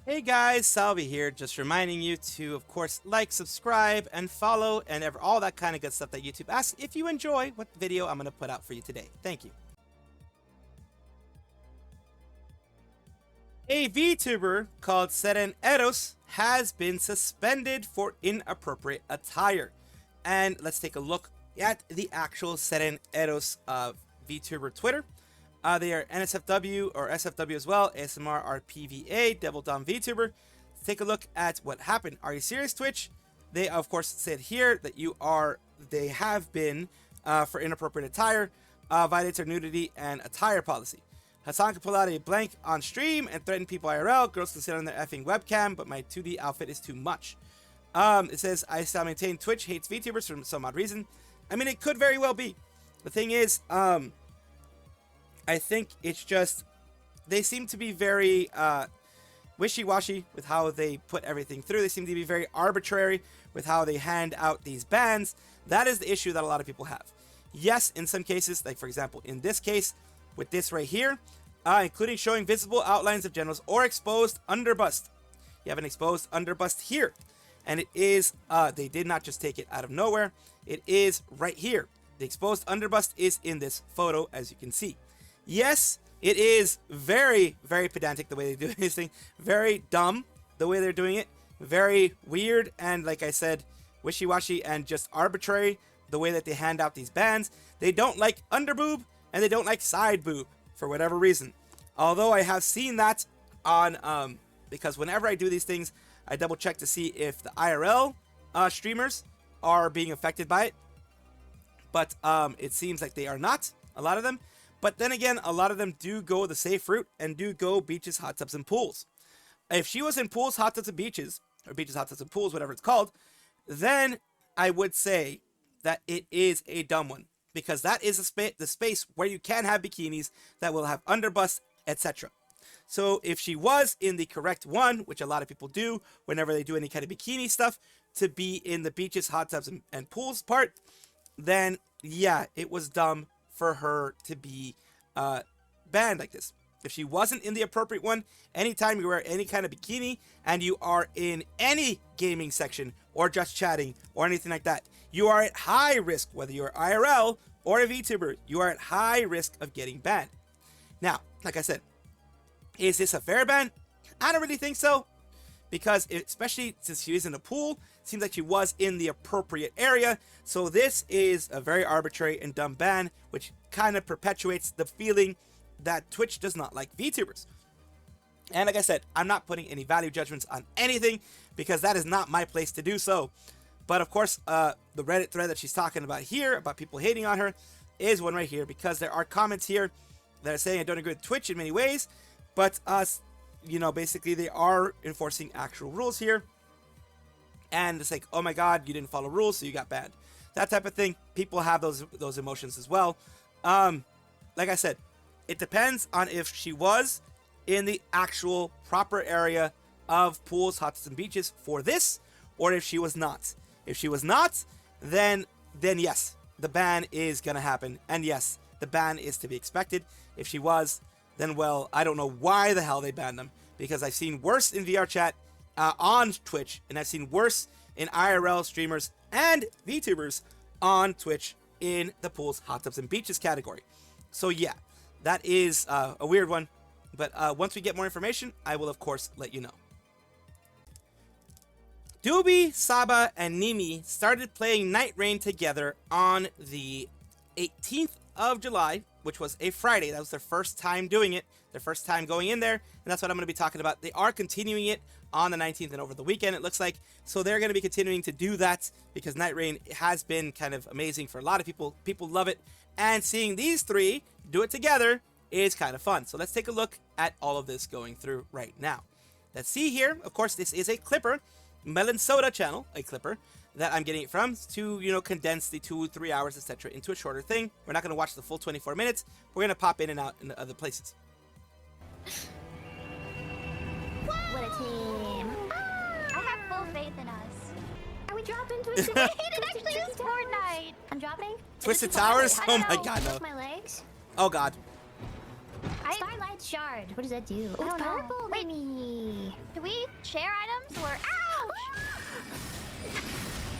Hey guys, Salvi here, just reminding you to, of course, like, subscribe, and follow, and all that kind of good stuff that YouTube asks if you enjoy what video I'm going to put out for you today. Thank you. A VTuber called Seren Eros has been suspended for inappropriate attire. And let's take a look at the actual Seren Eros VTuber Twitter. They are NSFW or SFW as well, ASMR RPVA, Devil Dom VTuber. Let's take a look at what happened. Are you serious, Twitch? They, of course, said here that they have been, for inappropriate attire, violates their nudity and attire policy. Hassan can pull out a blank on stream and threaten people IRL. Girls can sit on their effing webcam, but my 2D outfit is too much. It says, I still maintain Twitch hates VTubers for some odd reason. I mean, it could very well be. The thing is, I think it's just, they seem to be very wishy-washy with how they put everything through. They seem to be very arbitrary with how they hand out these bans. That is the issue that a lot of people have. Yes, in some cases, like for example, in this case, with this right here, including showing visible outlines of genitals or exposed underbust. You have an exposed underbust here. And it is, they did not just take it out of nowhere. It is right here. The exposed underbust is in this photo, as you can see. Yes, it is very, very pedantic the way they do this thing. Very dumb the way they're doing it. Very weird and, like I said, wishy-washy and just arbitrary the way that they hand out these bans. They don't like underboob and they don't like side boob for whatever reason. Although I have seen that on, because whenever I do these things, I double check to see if the IRL streamers are being affected by it. But it seems like they are not, a lot of them. But then again, a lot of them do go the safe route and do go beaches, hot tubs, and pools. If she was in pools, hot tubs, and beaches, or beaches, hot tubs, and pools, whatever it's called, then I would say that it is a dumb one. Because that is the space where you can have bikinis that will have underbust, etc. So if she was in the correct one, which a lot of people do whenever they do any kind of bikini stuff, to be in the beaches, hot tubs, and pools part, then yeah, it was dumb for her to be banned like this. If she wasn't in the appropriate one, anytime you wear any kind of bikini and you are in any gaming section or just chatting or anything like that, you are at high risk, whether you're IRL or a VTuber, you are at high risk of getting banned. Now, like I said, is this a fair ban? I don't really think so. Because especially since she is in a pool, it seems like she was in the appropriate area. So this is a very arbitrary and dumb ban, which kind of perpetuates the feeling that Twitch does not like VTubers. And like I said, I'm not putting any value judgments on anything because that is not my place to do so. But of course, the Reddit thread that she's talking about here, about people hating on her, is one right here because there are comments here that are saying I don't agree with Twitch in many ways, but you know, basically they are enforcing actual rules here. And it's like, oh my god, you didn't follow rules, so you got banned. That type of thing. People have those emotions as well. Like I said, it depends on if she was in the actual proper area of pools, hot tubs, and beaches for this, or if she was not. If she was not, then yes, the ban is gonna happen. And yes, the ban is to be expected. If she was, then well, I don't know why the hell they banned them, because I've seen worse in VR chat on Twitch, and I've seen worse in IRL streamers and VTubers on Twitch in the pools, hot tubs, and beaches category. So yeah, that is a weird one, but once we get more information, I will of course let you know. Dooby, Saba, and Nimi started playing NightReign together on the 18th of July, which was a Friday. That was their first time doing it, their first time going in there, and that's what I'm going to be talking about. They are continuing it on the 19th and over the weekend, it looks like, so they're going to be continuing to do that because NightReign has been kind of amazing for a lot of people. People love it, and seeing these three do it together is kind of fun. So let's take a look at all of this going through right now. Let's see here. Of course, this is a clipper, Melon Soda channel, a clipper that I'm getting it from to, you know, condense the 2-3 hours, etc. into a shorter thing. We're not going to watch the full 24 minutes. We're going to pop in and out into other places. What a team. I have full faith in us. Are we we drop in Twisted? It actually is Fortnite. I'm dropping. Twisted Towers? I Oh don't my know. god, no. My legs. Oh god. Starlight Shard. What does that do? I don't know. Purple. Wait. Nimi. Do we share items or ouch?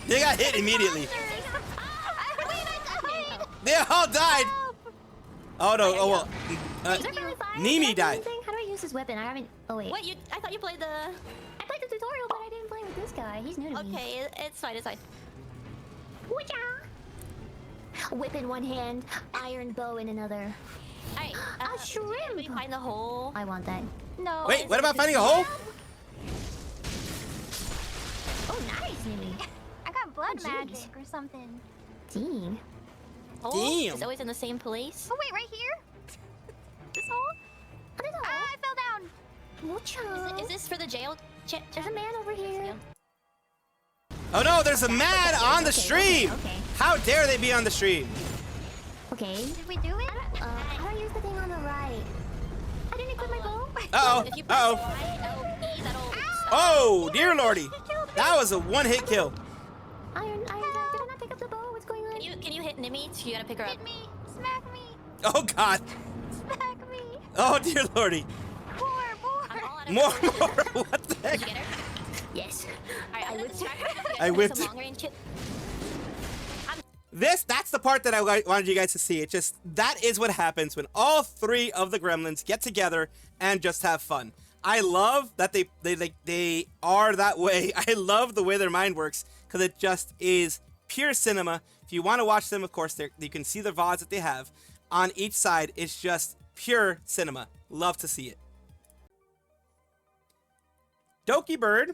They got hit immediately. Wait, I died. They all died. Oh no, oh well. Is there friendly fire? Nimi Can I do died. anything? How do I use this weapon? I haven't. Oh wait. What, I thought you played the... I played the tutorial, but I didn't play with this guy. He's new to me. Okay, it's fine, it's fine. Whip in one hand, iron bow in another. Alright, A shrimp! we find the hole. I want that. No. Wait, what about finding a hole? Oh, nice, Nimi. I got blood jeez. magic or something. Dang. Hole Damn. is always in the same place. Oh wait, right here? This hole? Oh, there's a Ah, hole. I fell down. Mucho. Is this for the jail? There's a man over here. Oh no, there's a man on the stream. Okay. How dare they be on the stream? Okay. Did we do it? How do I use the thing on the right? I didn't equip my bow. Uh-oh. If you press Uh-oh. Y-O-E, that'll... Oh, dear lordy. That was a one-hit kill. Iron, did I not pick up the bow? What's going on? Can you hit Nimi? You gotta pick her up. Hit me. Smack me. Oh god. Smack me. Oh, dear lordy. More. I'm all out of More. What the Did heck? you get her? Yes. Alright, I'm gonna distract her. I whipped some her. long range kill. That's the part that I wanted you guys to see. It just, that is what happens when all three of the gremlins get together and just have fun. I love that they are that way. I love the way their mind works because it just is pure cinema. If you want to watch them, of course, you can see the VODs that they have on each side. It's just pure cinema. Love to see it. Dokibird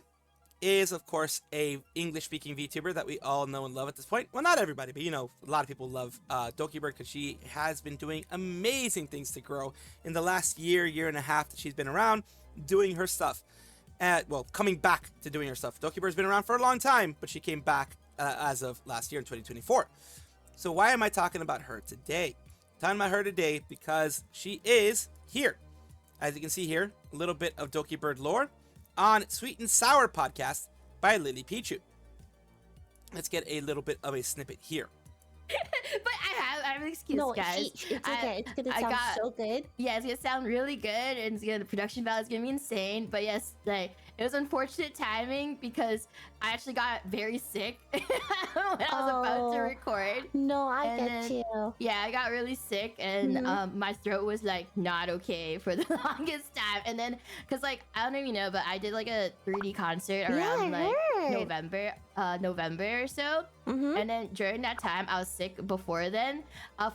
is, of course, a English-speaking VTuber that we all know and love at this point. Well, not everybody, but you know, a lot of people love Dokibird because she has been doing amazing things to grow in the last year and a half that she's been around doing her stuff. Well, coming back to doing her stuff. Dokibird's been around for a long time, but she came back as of last year in 2024. So why am I talking about her today? I'm talking about her today because she is here. As you can see here, a little bit of Dokibird lore on Sweet and Sour podcast by LilyPichu. Let's get a little bit of a snippet here. But I have an excuse, No, guys. it's okay. It's gonna sound so good. Yeah, it's gonna sound really good, and the production value is gonna be insane. But yes, like, it was unfortunate timing because I actually got very sick when I was about to record. No, I And get then- you. Yeah, I got really sick, and my throat was like not okay for the longest time. And then, cause like I don't even know, but I did like a 3D concert around I like heard. November or so. And then during that time, I was sick before then.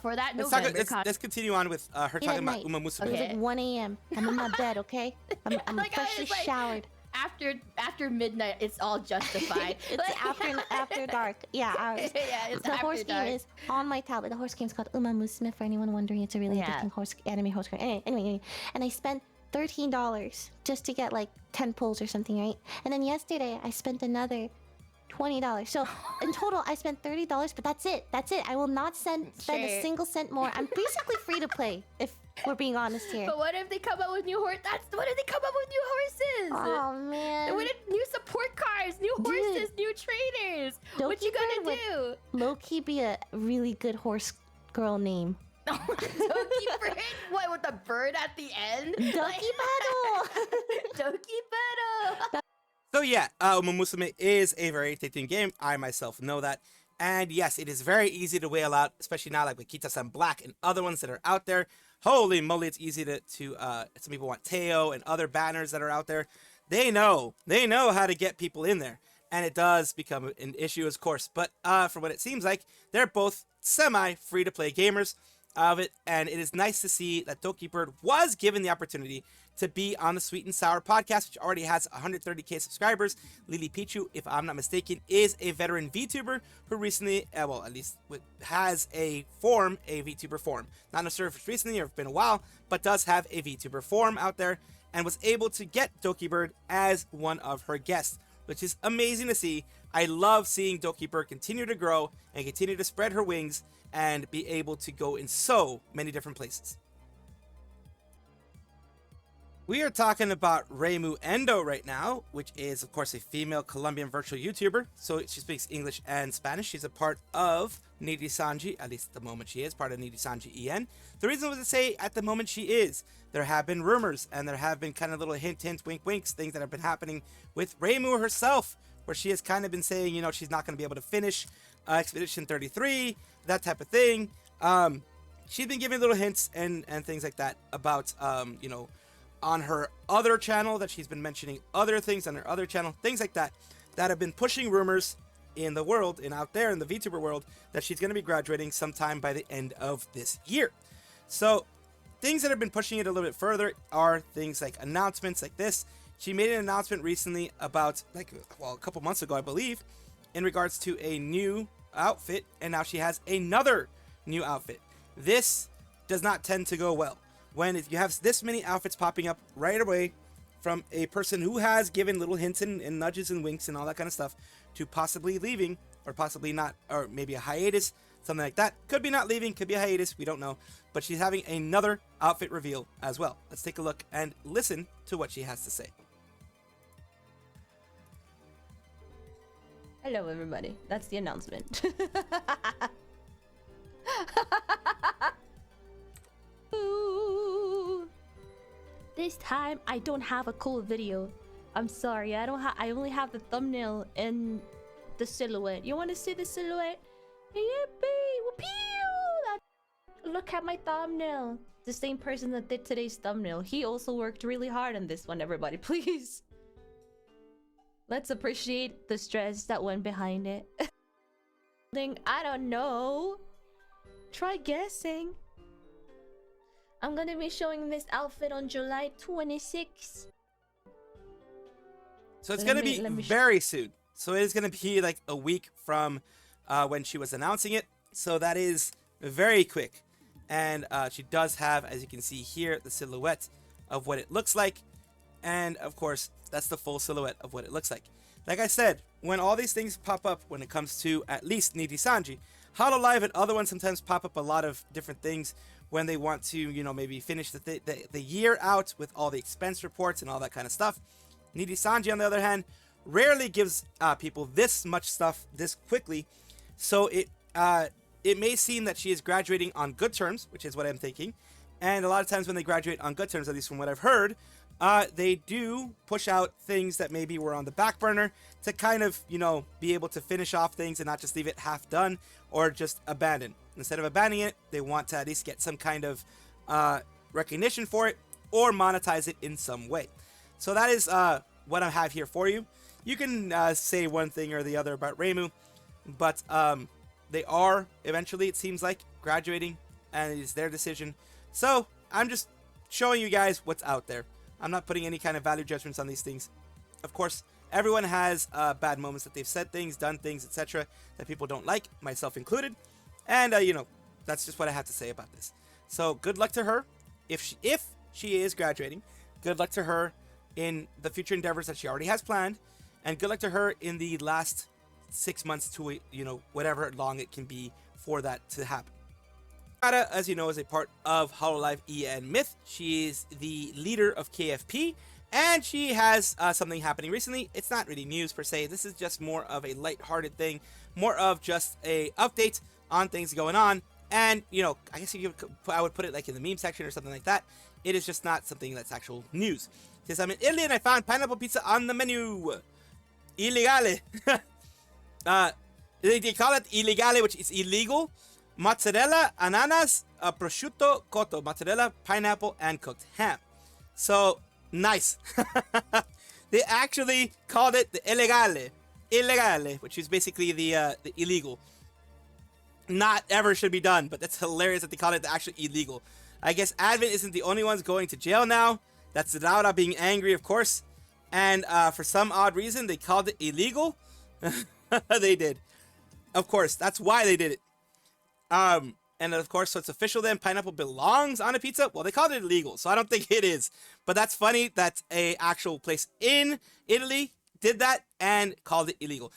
For that Let's continue on with her talking about night. Uma Musume. It was Okay. like 1 a.m. I'm in my bed, okay? I'm Like, I was freshly like- showered. after midnight, it's all justified. It's after dark. Yeah, hours. Yeah, it's The after horse dark. game is on my tablet. The horse game is called Uma Musume. For anyone wondering, it's a really Yeah. addicting anime horse game. Anyway, and I spent $13 just to get like 10 pulls or something, right? And then yesterday I spent another $20. So in total, I spent $30. But that's it. That's it. I will not spend a Sure. single cent more. I'm basically free to play, if we're being honest here. But what if they come up with new horse? What if they come up with new horses? Oh man. What if new support cars, new horses, new trainers? What you Dokibird gonna do? Low-key be a really good horse girl name. Dokibird? What, with the bird at the end? Dokibird! Dokibird! So yeah, Uma Musume is a very addicting game. I myself know that. And yes, it is very easy to wail out, especially now like with Kita-san Black and other ones that are out there. Holy moly, it's easy to some people want Teo and other banners that are out there. They know how to get people in there. And it does become an issue, of course. But from what it seems like, they're both semi-free-to-play gamers of it. And it is nice to see that Dokibird was given the opportunity to be on the Sweet and Sour podcast, which already has 130k subscribers. LilyPichu, if I'm not mistaken, is a veteran VTuber who recently, well, at least has a VTuber form. Not necessarily if it's recently or been a while, but does have a VTuber form out there and was able to get Dokibird as one of her guests, which is amazing to see. I love seeing Dokibird continue to grow and continue to spread her wings and be able to go in so many different places. We are talking about Reimu Endou right now, which is, of course, a female Colombian virtual YouTuber. So she speaks English and Spanish. She's a part of Nijisanji, at least at the moment she is, part of Nijisanji EN. The reason was to say at the moment she is, there have been rumors and there have been kind of little hint, wink, winks, things that have been happening with Reimu herself, where she has kind of been saying, you know, she's not going to be able to finish Expedition 33, that type of thing. She's been giving little hints and things like that about, you know, on her other channel, that she's been mentioning other things on her other channel, things like that, that have been pushing rumors in the world and out there in the VTuber world that she's going to be graduating sometime by the end of this year. So things that have been pushing it a little bit further are things like announcements like this. She made an announcement recently about, like, well, a couple months ago, I believe, in regards to a new outfit, and now she has another new outfit. This does not tend to go well when you have this many outfits popping up right away from a person who has given little hints and nudges and winks and all that kind of stuff to possibly leaving, or possibly not, or maybe a hiatus, something like that. Could be not leaving, could be a hiatus, we don't know. But she's having another outfit reveal as well. Let's take a look and listen to what she has to say. Hello, everybody. That's the announcement. Ooh. This time, I don't have a cool video. I'm sorry. I only have the thumbnail and the silhouette. You want to see the silhouette? Yippee! Whoopee! Look at my thumbnail. The same person that did today's thumbnail. He also worked really hard on this one, everybody. Please. Let's appreciate the stress that went behind it. I don't know. Try guessing. I'm gonna be showing this outfit on July 26th. So it's going to be very soon. So it is going to be like a week from when she was announcing it. So that is very quick. And she does have, as you can see here, the silhouette of what it looks like. And of course, that's the full silhouette of what it looks like. Like I said, when all these things pop up, when it comes to at least Nijisanji, HoloLive and other ones sometimes pop up a lot of different things when they want to, you know, maybe finish the year out with all the expense reports and all that kind of stuff. Nijisanji, on the other hand, rarely gives people this much stuff this quickly. So it may seem that she is graduating on good terms, which is what I'm thinking. And a lot of times when they graduate on good terms, at least from what I've heard, they do push out things that maybe were on the back burner to kind of, you know, be able to finish off things and not just leave it half done or just abandon. Instead of abandoning it, they want to at least get some kind of recognition for it or monetize it in some way. So that is what I have here for you. You can say one thing or the other about Reimu, but they are eventually, it seems like, graduating, and it is their decision. So I'm just showing you guys what's out there. I'm not putting any kind of value judgments on these things. Of course, everyone has bad moments that they've said things, done things, etc. that people don't like, myself included. And, you know, that's just what I have to say about this. So good luck to her. If she is graduating, good luck to her in the future endeavors that she already has planned. And good luck to her in the last 6 months to, you know, whatever long it can be for that to happen. Kiara, as you know, is a part of HoloLive EN Myth. She is the leader of KFP, and she has something happening recently. It's not really news per se. This is just more of a light-hearted thing, more of just a update on things going on. And, you know, I guess I would put it like in the meme section or something like that. It is just not something that's actual news. It says, I'm in Italy and I found pineapple pizza on the menu. Illegale. They call it illegale, which is illegal. Mozzarella, ananas, prosciutto, cotto, mozzarella, pineapple, and cooked ham. So, nice. They actually called it the illegale, which is basically the illegal. Not ever should be done, but that's hilarious that they call it the actual illegal. I guess Advent isn't the only ones going to jail now. That's Laura being angry, of course. And for some odd reason, they called it illegal. They did. Of course, that's why they did it. And of course, so it's official then, pineapple belongs on a pizza? Well, they called it illegal, so I don't think it is. But that's funny that a actual place in Italy did that and called it illegal.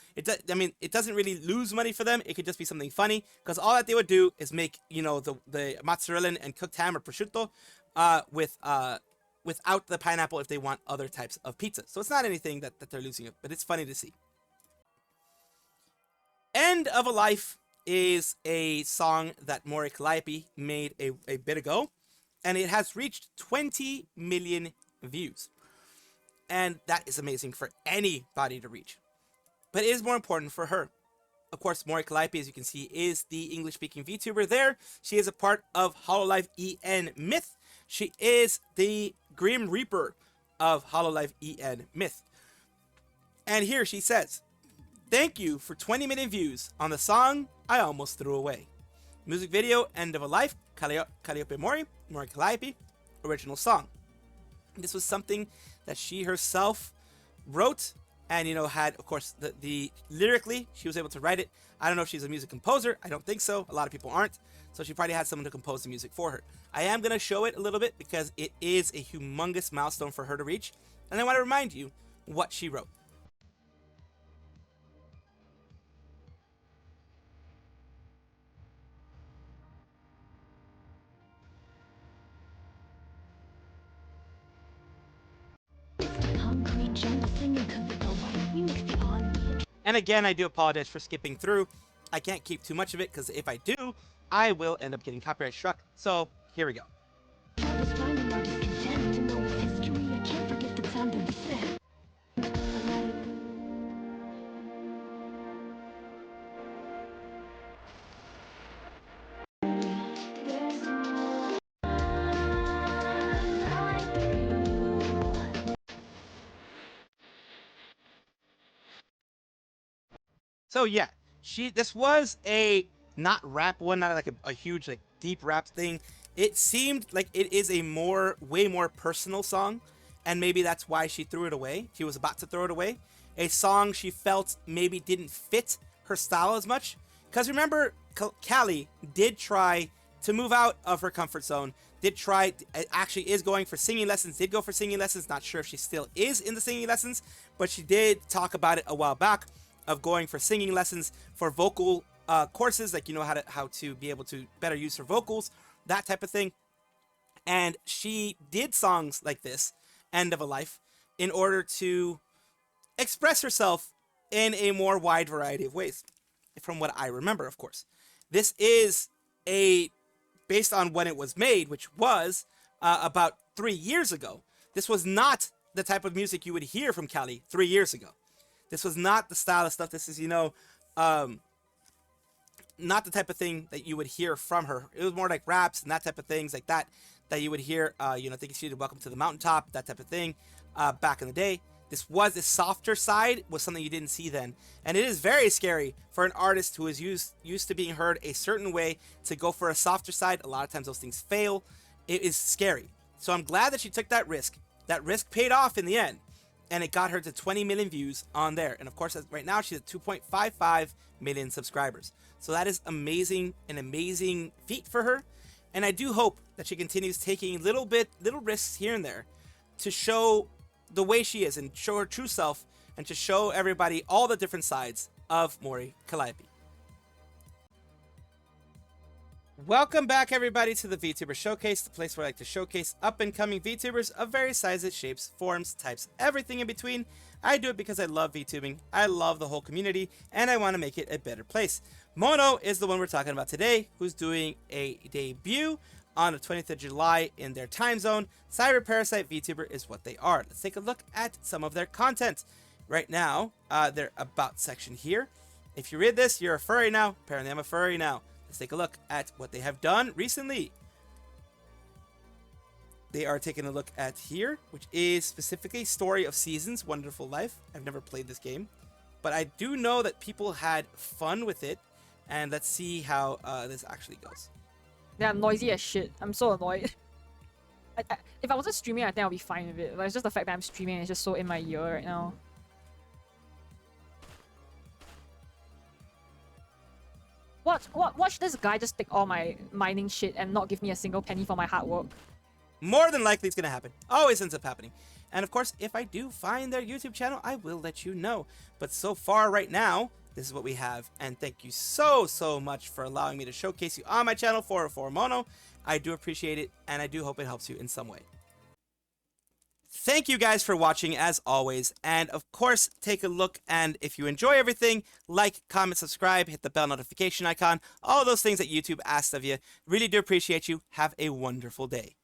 I mean, it doesn't really lose money for them. It could just be something funny, because all that they would do is make, you know, the mozzarella and cooked ham or prosciutto with without the pineapple if they want other types of pizza. So it's not anything that they're losing, but it's funny to see. End of a Life is a song that Mori Calliope made a bit ago, and it has reached 20 million views. And that is amazing for anybody to reach. But it is more important for her. Of course, Mori Calliope, as you can see, is the English-speaking VTuber there. She is a part of HoloLive EN Myth. She is the Grim Reaper of HoloLive EN Myth. And here she says, "Thank you for 20 million views on the song I almost threw away. Music video, End of a Life, Calliope Mori Calliope, original song." This was something that she herself wrote and, had, of course, the lyrically, she was able to write it. I don't know if she's a music composer. I don't think so. A lot of people aren't. So she probably had someone to compose the music for her. I am going to show it a little bit because it is a humongous milestone for her to reach. And I want to remind you what she wrote. And again, I do apologize for skipping through. I can't keep too much of it because if I do, I will end up getting copyright struck. So here we go. So yeah, this was a not rap one, not like a huge like deep rap thing. It seemed like it is a way more personal song, and maybe that's why she threw it away. She was about to throw it away. A song she felt maybe didn't fit her style as much. Because remember, Calli did try to move out of her comfort zone. Actually is going for singing lessons. Did go for singing lessons. Not sure if she still is in the singing lessons, but she did talk about it a while back, of going for singing lessons for vocal courses, like how to be able to better use her vocals, that type of thing. And she did songs like this, End of a Life, in order to express herself in a more wide variety of ways, from what I remember, of course. This is based on when it was made, which was about 3 years ago. This was not the type of music you would hear from Calli 3 years ago. This was not the style of stuff. This is, not the type of thing that you would hear from her. It was more like raps and that type of things like that you would hear, I think she did Welcome to the Mountaintop, that type of thing, back in the day. This softer side was something you didn't see then. And it is very scary for an artist who is used to being heard a certain way to go for a softer side. A lot of times those things fail. It is scary. So I'm glad that she took that risk. That risk paid off in the end. And it got her to 20 million views on there. And of course, right now she's at 2.55 million subscribers. So that is amazing, an amazing feat for her. And I do hope that she continues taking little risks here and there to show the way she is and show her true self and to show everybody all the different sides of Mori Calliope. Welcome back, everybody, to the VTuber Showcase, the place where I like to showcase up-and-coming VTubers of various sizes, shapes, forms, types, everything in between. I do it because I love VTubing, I love the whole community, and I want to make it a better place. Mono is the one we're talking about today, who's doing a debut on the 20th of July in their time zone. Cyber Parasite VTuber is what they are. Let's take a look at some of their content. Right now, their About section here. If you read this, you're a furry now. Apparently, I'm a furry now. Let's take a look at what they have done recently. They are taking a look at here, which is specifically Story of Seasons, Wonderful Life. I've never played this game, but I do know that people had fun with it. And let's see how this actually goes. Yeah, I'm noisy as shit. I'm so annoyed. If I wasn't streaming, I think I'll be fine with it. But it's just the fact that I'm streaming, it's just so in my ear right now. Watch this guy just take all my mining shit and not give me a single penny for my hard work. More than likely it's gonna happen. Always ends up happening. And of course, if I do find their YouTube channel, I will let you know. But so far right now, this is what we have. And thank you so much for allowing me to showcase you on my channel for Mono. I do appreciate it, and I do hope it helps you in some way. Thank you guys for watching as always, and of course take a look, and if you enjoy everything, like, comment, subscribe, hit the bell notification icon, all those things that YouTube asks of you. Really do appreciate you. Have a wonderful day.